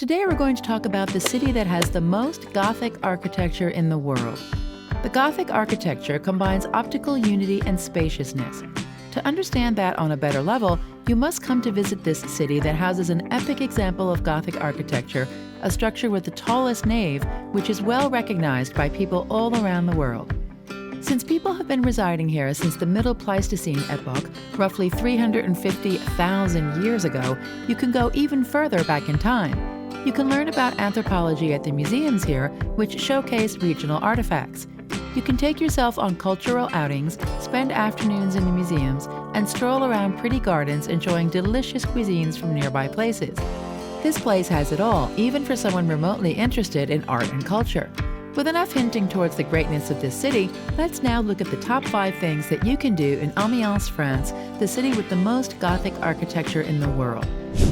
Today we're going to talk about the city that has the most Gothic architecture in the world. The Gothic architecture combines optical unity and spaciousness. To understand that on a better level, you must come to visit this city that houses an epic example of Gothic architecture, a structure with the tallest nave, which is well recognized by people all around the world. Since people have been residing here since the Middle Pleistocene epoch, roughly 350,000 years ago, you can go even further back in time. You can learn about anthropology at the museums here, which showcase regional artifacts. You can take yourself on cultural outings, spend afternoons in the museums, and stroll around pretty gardens enjoying delicious cuisines from nearby places. This place has it all, even for someone remotely interested in art and culture. With enough hinting towards the greatness of this city, let's now look at the top 5 things that you can do in Amiens, France, the city with the most Gothic architecture in the world.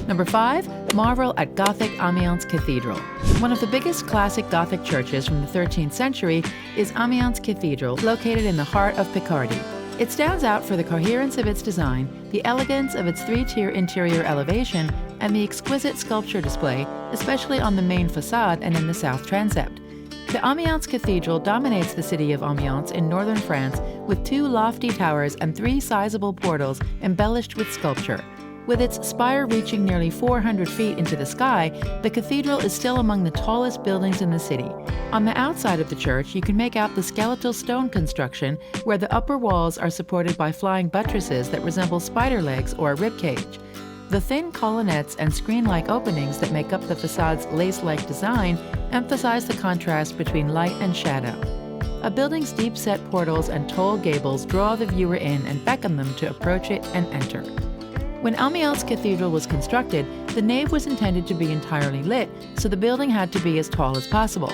Number 5, marvel at Gothic Amiens Cathedral. One of the biggest classic Gothic churches from the 13th century is Amiens Cathedral, located in the heart of Picardy. It stands out for the coherence of its design, the elegance of its 3-tier interior elevation, and the exquisite sculpture display, especially on the main facade and in the south transept. The Amiens Cathedral dominates the city of Amiens in northern France with 2 lofty towers and 3 sizable portals embellished with sculpture. With its spire reaching nearly 400 feet into the sky, the cathedral is still among the tallest buildings in the city. On the outside of the church, you can make out the skeletal stone construction, where the upper walls are supported by flying buttresses that resemble spider legs or a rib cage. The thin colonnettes and screen-like openings that make up the facade's lace-like design emphasize the contrast between light and shadow. A building's deep-set portals and tall gables draw the viewer in and beckon them to approach it and enter. When Amiens Cathedral was constructed, the nave was intended to be entirely lit, so the building had to be as tall as possible.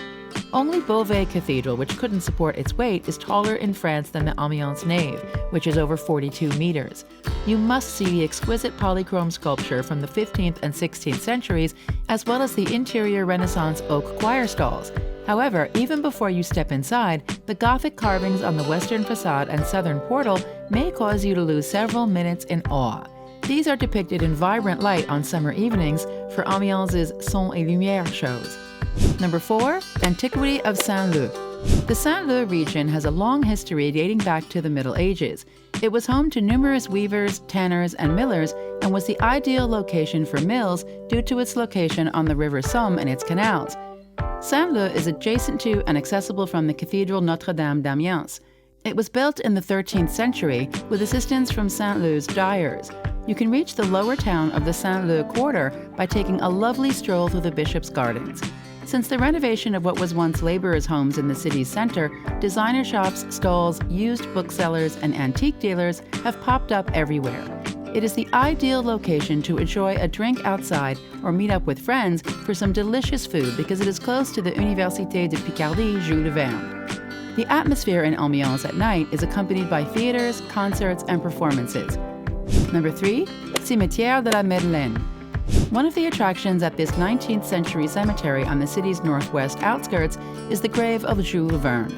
Only Beauvais Cathedral, which couldn't support its weight, is taller in France than the Amiens nave, which is over 42 meters. You must see the exquisite polychrome sculpture from the 15th and 16th centuries, as well as the interior Renaissance oak choir stalls. However, even before you step inside, the Gothic carvings on the western facade and southern portal may cause you to lose several minutes in awe. These are depicted in vibrant light on summer evenings for Amiens' Son et Lumière shows. Number 4, Antiquity of Saint-Lô. The Saint-Lô region has a long history dating back to the Middle Ages. It was home to numerous weavers, tanners, and millers, and was the ideal location for mills due to its location on the River Somme and its canals. Saint-Lô is adjacent to and accessible from the Cathedral Notre-Dame d'Amiens. It was built in the 13th century with assistance from Saint-Lô's dyers. You can reach the lower town of the Saint-Lô quarter by taking a lovely stroll through the Bishop's Gardens. Since the renovation of what was once laborers' homes in the city's center, designer shops, stalls, used booksellers, and antique dealers have popped up everywhere. It is the ideal location to enjoy a drink outside or meet up with friends for some delicious food because it is close to the Université de Picardie Jules Verne. The atmosphere in Amiens at night is accompanied by theaters, concerts, and performances. Number 3, Cimetière de la Madeleine. One of the attractions at this 19th century cemetery on the city's northwest outskirts is the grave of Jules Verne.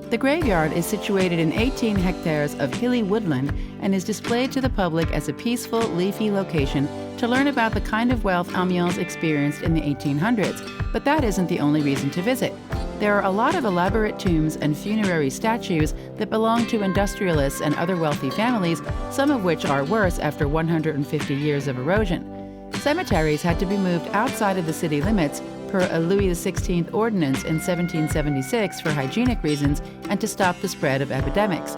The graveyard is situated in 18 hectares of hilly woodland and is displayed to the public as a peaceful, leafy location to learn about the kind of wealth Amiens experienced in the 1800s, but that isn't the only reason to visit. There are a lot of elaborate tombs and funerary statues that belong to industrialists and other wealthy families, some of which are worse after 150 years of erosion. Cemeteries had to be moved outside of the city limits per a Louis XVI ordinance in 1776 for hygienic reasons and to stop the spread of epidemics.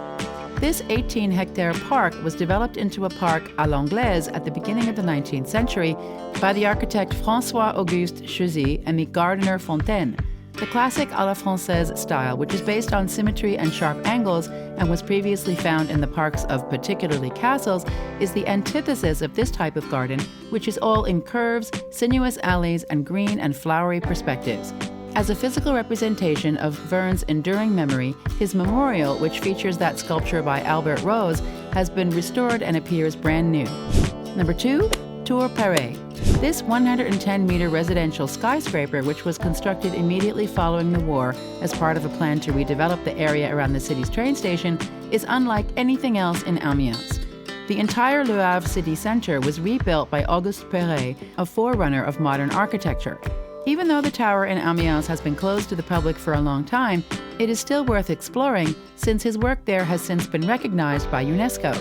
This 18-hectare park was developed into a park à l'anglaise at the beginning of the 19th century by the architect François-Auguste Chauzy and the gardener Fontaine. The classic à la Française style, which is based on symmetry and sharp angles and was previously found in the parks of particularly castles, is the antithesis of this type of garden, which is all in curves, sinuous alleys, and green and flowery perspectives. As a physical representation of Verne's enduring memory, his memorial, which features that sculpture by Albert Rose, has been restored and appears brand new. Number 2, Tour Perret. This 110-meter residential skyscraper, which was constructed immediately following the war as part of a plan to redevelop the area around the city's train station, is unlike anything else in Amiens. The entire Le Havre city center was rebuilt by Auguste Perret, a forerunner of modern architecture. Even though the tower in Amiens has been closed to the public for a long time, it is still worth exploring since his work there has since been recognized by UNESCO.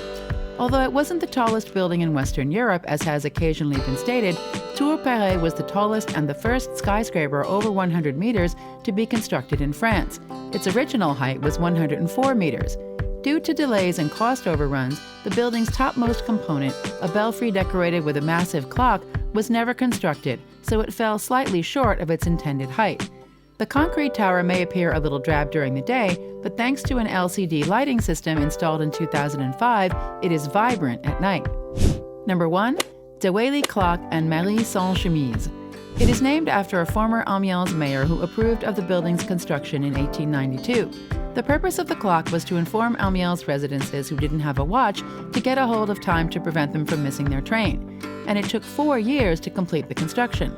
Although it wasn't the tallest building in Western Europe, as has occasionally been stated, Tour Perret was the tallest and the first skyscraper over 100 meters to be constructed in France. Its original height was 104 meters. Due to delays and cost overruns, the building's topmost component, a belfry decorated with a massive clock, was never constructed, so it fell slightly short of its intended height. The concrete tower may appear a little drab during the day, but thanks to an LCD lighting system installed in 2005, it is vibrant at night. Number 1. De Wailly Clock and Marie Sans Chemise. It is named after a former Amiens mayor who approved of the building's construction in 1892. The purpose of the clock was to inform Amiens residents who didn't have a watch to get a hold of time to prevent them from missing their train, and it took 4 years to complete the construction.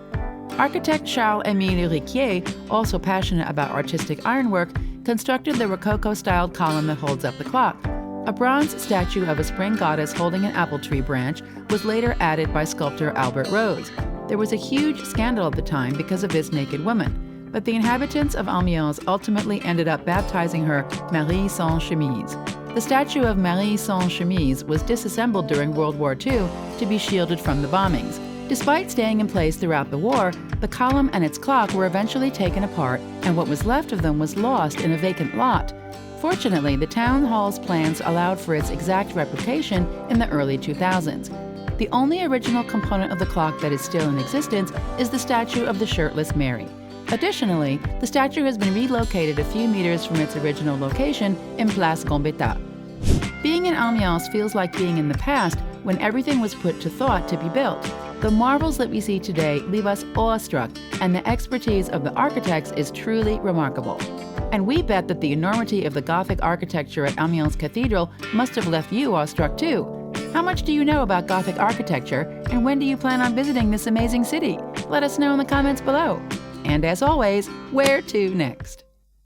Architect Charles-Émile Riquier, also passionate about artistic ironwork, constructed the Rococo-styled column that holds up the clock. A bronze statue of a spring goddess holding an apple tree branch was later added by sculptor Albert Rose. There was a huge scandal at the time because of this naked woman, but the inhabitants of Amiens ultimately ended up baptizing her Marie Sans Chemise. The statue of Marie Sans Chemise was disassembled during World War II to be shielded from the bombings. Despite staying in place throughout the war, the column and its clock were eventually taken apart, and what was left of them was lost in a vacant lot. Fortunately, the town hall's plans allowed for its exact replication in the early 2000s. The only original component of the clock that is still in existence is the statue of the shirtless Mary. Additionally, the statue has been relocated a few meters from its original location in Place Gambetta. Being in Amiens feels like being in the past when everything was put to thought to be built. The marvels that we see today leave us awestruck, and the expertise of the architects is truly remarkable. And we bet that the enormity of the Gothic architecture at Amiens Cathedral must have left you awestruck too. How much do you know about Gothic architecture, and when do you plan on visiting this amazing city? Let us know in the comments below. And as always, where to next?